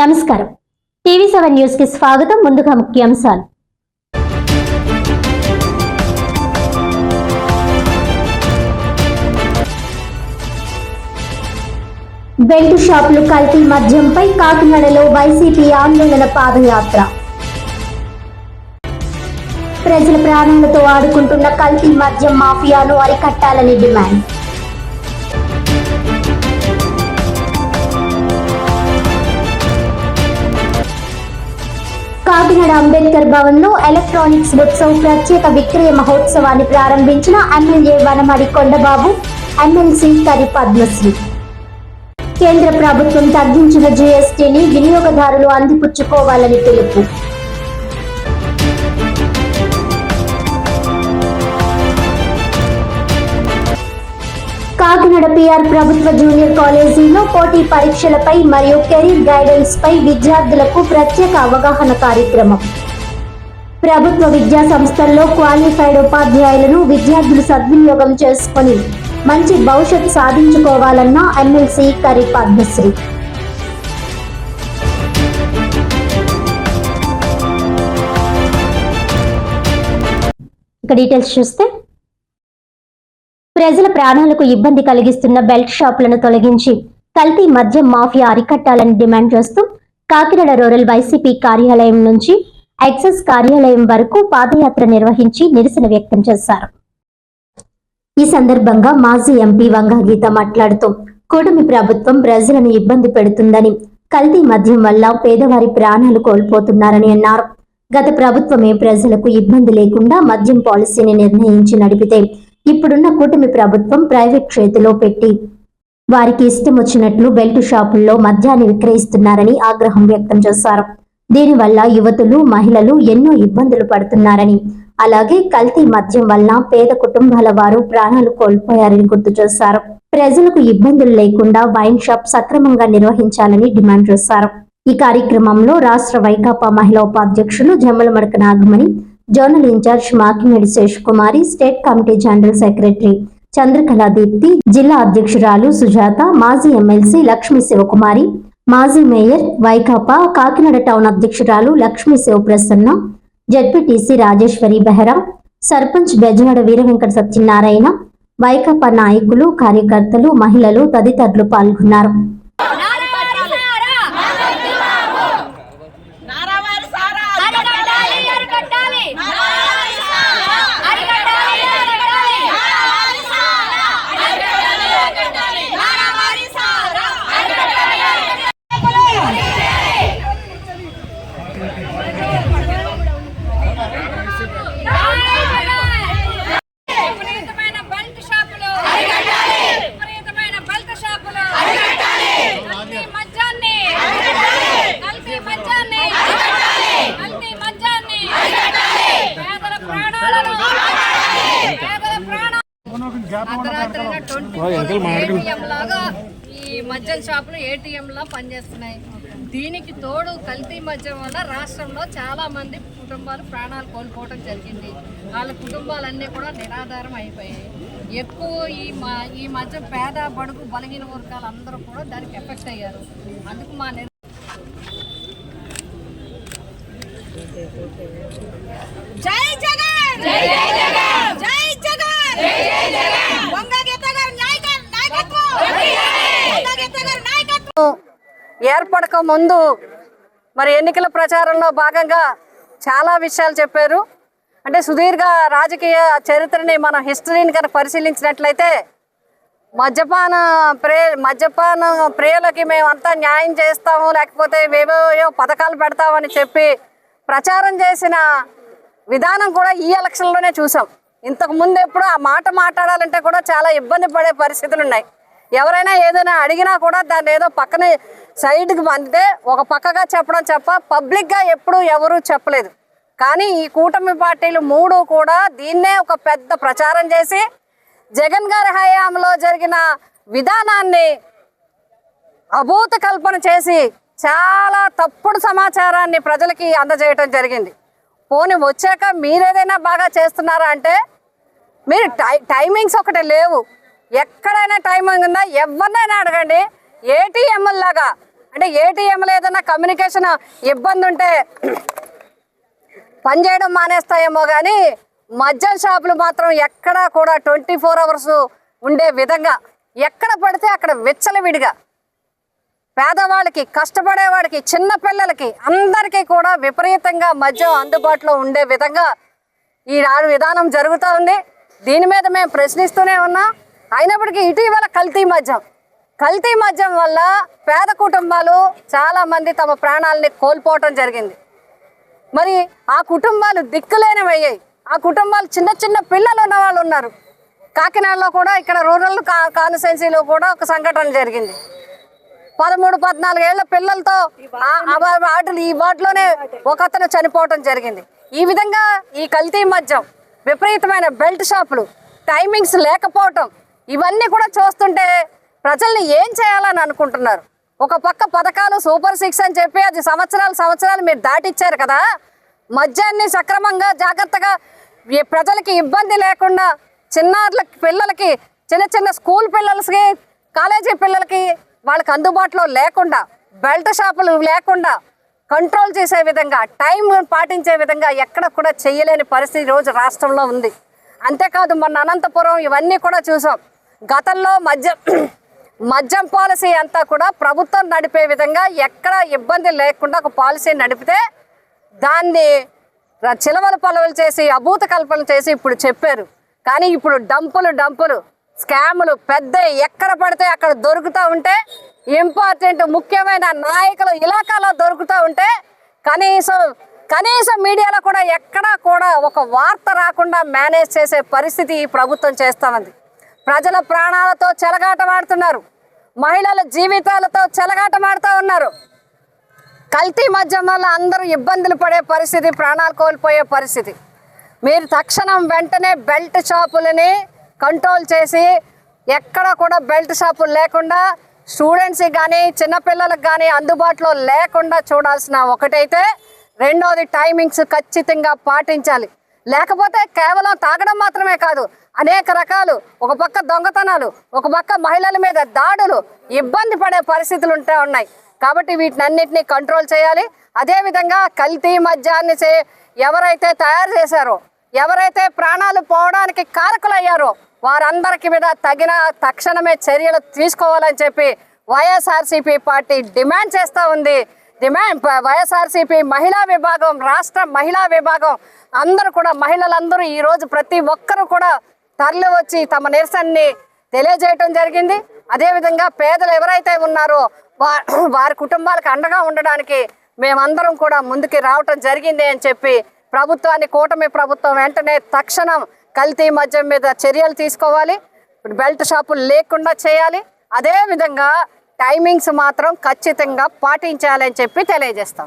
నమస్కారం. టీవీ7 న్యూస్ కి స్వాగతం. ముందుగా ముఖ్యాంశాలు. బెల్ట్ షాపులు కల్తీ మద్యంపై కాకినాడలో వైసీపీ ఆందోళన పాదయాత్ర. ప్రజల ప్రాణాలతో ఆడుకుంటున్న కల్తీ మద్యం మాఫియాను అరికట్టాలని డిమాండ్. కాకినాడ అంబేద్కర్ భవన్ లో ఎలక్ట్రానిక్స్ ఉత్సవ్ ప్రత్యేక విక్రయ మహోత్సవాన్ని ప్రారంభించిన ఎమ్మెల్యే వనమడి కొండబాబు, ఎమ్మెల్సీ కరి పద్మశ్రీ. కేంద్ర ప్రభుత్వం తగ్గించిన జీఎస్టీని వినియోగదారులు అందిపుచ్చుకోవాలని పిలుపు. కాకినాడ పిఆర్ ప్రభుత్వ జూనియర్ కాలేజీలో పోటీ పరీక్షలపై మరియు కెరీర్ గైడెన్స్ పై విద్యార్థులకు ప్రత్యేక అవగాహన కార్యక్రమం. ప్రభుత్వ విద్యా సంస్థల్లో క్వాలిఫైడ్ ఉపాధ్యాయులను విద్యార్థులు సద్వినియోగం చేసుకుని మంచి భవిష్యత్ సాధించుకోవాలన్న ఎమ్మెల్సీ కరి పద్మశ్రీ. ఇక డీటెయిల్స్ చూస్తే, ప్రజల ప్రాణాలకు ఇబ్బంది కలిగిస్తున్న బెల్ట్ షాపులను తొలగించి కల్తీ మద్యం మాఫియా అరికట్టాలని డిమాండ్ చేస్తూ కాకినాడ రూరల్ వైసీపీ కార్యాలయం నుంచి ఎక్సైజ్ కార్యాలయం వరకు పాదయాత్ర నిర్వహించి నిరసన వ్యక్తం చేశారు. ఈ సందర్భంగా మాజీ ఎంపీ వంగా గీత మాట్లాడుతూ కూటమి ప్రభుత్వం ప్రజలను ఇబ్బంది పెడుతుందని, కల్తీ మద్యం వల్ల పేదవారి ప్రాణాలు కోల్పోతున్నారని అన్నారు. గత ప్రభుత్వమే ప్రజలకు ఇబ్బంది లేకుండా మద్యం పాలసీని నిర్ణయించి నడిపితే ఇప్పుడున్న కూటమి ప్రభుత్వం ప్రైవేట్ చేతిలో పెట్టి వారికి ఇష్టం వచ్చినట్లు బెల్ట్ షాపుల్లో మద్యాన్ని విక్రయిస్తున్నారని ఆగ్రహం వ్యక్తం చేశారు. దీనివల్ల యువతులు, మహిళలు ఎన్నో ఇబ్బందులు పడుతున్నారని, అలాగే కల్తీ మద్యం వల్ల పేద కుటుంబాల వారు ప్రాణాలు కోల్పోయారని గుర్తు చేశారు. ప్రజలకు ఇబ్బందులు లేకుండా వైన్ షాప్ సక్రమంగా నిర్వహించాలని డిమాండ్ చేశారు. ఈ కార్యక్రమంలో రాష్ట్ర వైకాపా మహిళా ఉపాధ్యక్షులు Jammalamadaka Nagamani, zonal incharge Makinedi Seshakumari, state committee general secretary Chandrakala Deepthi, జిల్లా అధ్యక్షురాలు సుజాత, మాజీ ఎమ్మెల్సీ లక్ష్మీ శివకుమారి, మాజీ మేయర్ వైకాపా కాకినాడ టౌన్ అధ్యక్షురాలు లక్ష్మీ శివప్రసన్న, జడ్పీటీసీ రాజేశ్వరి బెహరా, సర్పంచ్ బెజవాడ వీరవెంకట సత్యనారాయణ, వైకాపా నాయకులు, కార్యకర్తలు, మహిళలు తదితరులు పాల్గొన్నారు. ఈ మద్యం షాపులు ఏటీఎం లా పనిచేస్తున్నాయి. దీనికి తోడు కల్తీ మద్యం వల్ల రాష్ట్రంలో చాలా మంది కుటుంబాలు ప్రాణాలు కోల్పోవడం జరిగింది. వాళ్ళ కుటుంబాలన్నీ కూడా నిరాధారం అయిపోయాయి. ఎక్కువ ఈ మద్యం పేద, బడుగు, బలహీన వర్గాలు అందరూ కూడా దానికి ఎఫెక్ట్ అయ్యారు. అందుకు మా జై జగన్, జై జగన్, జై జగన్, జై జగన్. వంగా గీత గారి నాయకత్వం, వంగా గీత గారి నాయకత్వం. ఏర్పడక ముందు మరి ఎన్నికల ప్రచారంలో భాగంగా చాలా విషయాలు చెప్పారు. అంటే సుదీర్ఘ రాజకీయ చరిత్రని మన హిస్టరీని కనుక పరిశీలించినట్లయితే మద్యపాన ప్రియులకి మేమంతా న్యాయం చేస్తాము, లేకపోతే ఏవో పథకాలు పెడతామని చెప్పి ప్రచారం చేసిన విధానం కూడా ఈ ఎలక్షన్లోనే చూసాం. ఇంతకు ముందు ఎప్పుడు ఆ మాట మాట్లాడాలంటే కూడా చాలా ఇబ్బంది పడే పరిస్థితులు ఉన్నాయి. ఎవరైనా ఏదైనా అడిగినా కూడా దాన్ని ఏదో పక్కనే సైడ్కి పంపితే ఒక పక్కగా చెప్పడం తప్ప పబ్లిక్గా ఎప్పుడు ఎవరూ చెప్పలేదు. కానీ ఈ కూటమి పార్టీలు మూడు కూడా దీన్నే ఒక పెద్ద ప్రచారం చేసి జగన్ గారి హయాంలో జరిగిన విధానాన్ని అభూత కల్పన చేసి చాలా తప్పుడు సమాచారాన్ని ప్రజలకి అందజేయటం జరిగింది. పోనీ వచ్చాక మీరేదైనా బాగా చేస్తున్నారా అంటే మీరు టైమింగ్స్ ఒకటి లేవు. ఎక్కడైనా టైమింగ్ ఉందా? ఎవరినైనా అడగండి. ఏటీఎంలాగా అంటే ఏటీఎంలో ఏదైనా కమ్యూనికేషన్ ఇబ్బంది ఉంటే పనిచేయడం మానేస్తాయేమో కానీ మద్యం షాపులు మాత్రం ఎక్కడా కూడా 24 hours ఉండే విధంగా ఎక్కడ పడితే అక్కడ విచ్చలవిడిగా పేదవాళ్ళకి, కష్టపడేవాడికి, చిన్న పిల్లలకి అందరికీ కూడా విపరీతంగా మద్యం అందుబాటులో ఉండే విధంగా ఈ విధానం జరుగుతూ ఉంది. దీని మీద మేము ప్రశ్నిస్తూనే ఉన్నాం. అయినప్పటికీ ఇటీవల కల్తీ మద్యం వల్ల పేద కుటుంబాలు చాలామంది తమ ప్రాణాలని కోల్పోవటం జరిగింది. మరి ఆ కుటుంబాలు దిక్కులేనివయ్యాయి. ఆ కుటుంబాలు చిన్న చిన్న పిల్లలు ఉన్న వాళ్ళు ఉన్నారు. కాకినాడలో కూడా ఇక్కడ రూరల్ కాన్స్టిట్యున్సీలో కూడా ఒక సంఘటన జరిగింది. 13-14 ఏళ్ల పిల్లలతో ఈ వాటిలోనే ఒక అతను చనిపోవటం జరిగింది. ఈ విధంగా ఈ కల్తీ మద్యం, విపరీతమైన బెల్ట్ షాపులు, టైమింగ్స్ లేకపోవటం, ఇవన్నీ కూడా చూస్తుంటే ప్రజల్ని ఏం చేయాలని అనుకుంటున్నారు? ఒక పక్క పథకాలు సూపర్ 6 అని చెప్పి అది సంవత్సరాలు మీరు దాటిచ్చారు కదా. మద్యాన్ని సక్రమంగా జాగ్రత్తగా ప్రజలకి ఇబ్బంది లేకుండా చిన్నారులకి, పిల్లలకి, చిన్న స్కూల్ పిల్లలకి, కాలేజీ పిల్లలకి వాళ్ళకి అందుబాటులో లేకుండా, బెల్ట్ షాపులు లేకుండా కంట్రోల్ చేసే విధంగా, టైం పాటించే విధంగా ఎక్కడ కూడా చేయలేని పరిస్థితి ఈరోజు రాష్ట్రంలో ఉంది. అంతేకాదు మొన్న అనంతపురం ఇవన్నీ కూడా చూసాం. గతంలో మద్యం పాలసీ అంతా కూడా ప్రభుత్వం నడిపే విధంగా ఎక్కడ ఇబ్బంది లేకుండా ఒక పాలసీ నడిపితే దాన్ని చిలవలు పొలవలు చేసి అభూత కల్పనలు చేసి ఇప్పుడు చెప్పారు. కానీ ఇప్పుడు డంపులు స్కాములు పెద్ద ఎక్కడ పడితే అక్కడ దొరుకుతూ ఉంటే, ఇంపార్టెంట్ ముఖ్యమైన నాయకులు ఇలాకాలో దొరుకుతూ ఉంటే కనీసం మీడియాలో కూడా ఎక్కడా కూడా ఒక వార్త రాకుండా మేనేజ్ చేసే పరిస్థితి ఈ ప్రభుత్వం చేస్తామంది. ప్రజల ప్రాణాలతో చెలగాటమాడుతున్నారు. మహిళల జీవితాలతో చెలగాటమాడుతూ ఉన్నారు. కల్తీ మద్యం వల్ల అందరూ ఇబ్బందులు పడే పరిస్థితి, ప్రాణాలు కోల్పోయే పరిస్థితి. మీరు తక్షణం వెంటనే బెల్ట్ షాపులని కంట్రోల్ చేసి ఎక్కడ కూడా బెల్ట్ షాపులు లేకుండా స్టూడెంట్స్కి కానీ చిన్నపిల్లలకు కానీ అందుబాటులో లేకుండా చూడాల్సిన ఒకటైతే, రెండోది టైమింగ్స్ ఖచ్చితంగా పాటించాలి. లేకపోతే కేవలం తాగడం మాత్రమే కాదు, అనేక రకాలు, ఒక పక్క దొంగతనాలు, ఒక పక్క మహిళల మీద దాడులు, ఇబ్బంది పడే పరిస్థితులు ఉన్నాయి. కాబట్టి వీటినన్నింటినీ కంట్రోల్ చేయాలి. అదేవిధంగా కల్తీ మద్యాన్ని ఎవరైతే తయారు చేశారో, ఎవరైతే ప్రాణాలు పోవడానికి కారకులయ్యారో వారందరికీ మీద తక్షణమే చర్యలు తీసుకోవాలని చెప్పి వైఎస్ఆర్సీపీ పార్టీ డిమాండ్ చేస్తూ ఉంది. వైఎస్ఆర్సీపీ మహిళా విభాగం, రాష్ట్ర మహిళా విభాగం అందరూ కూడా, మహిళలందరూ ఈరోజు ప్రతి ఒక్కరూ కూడా తరలి వచ్చి తమ నిరసనని తెలియజేయటం జరిగింది. అదేవిధంగా పేదలు ఎవరైతే ఉన్నారో వారి కుటుంబాలకు అండగా ఉండడానికి మేమందరం కూడా ముందుకు రావటం జరిగింది అని చెప్పి కూటమి ప్రభుత్వం వెంటనే తక్షణం కల్తీ మద్యం మీద చర్యలు తీసుకోవాలి. బెల్ట్ షాపులు లేకుండా చేయాలి. అదేవిధంగా టైమింగ్స్ మాత్రం ఖచ్చితంగా పాటించాలని చెప్పి తెలియజేస్తాం.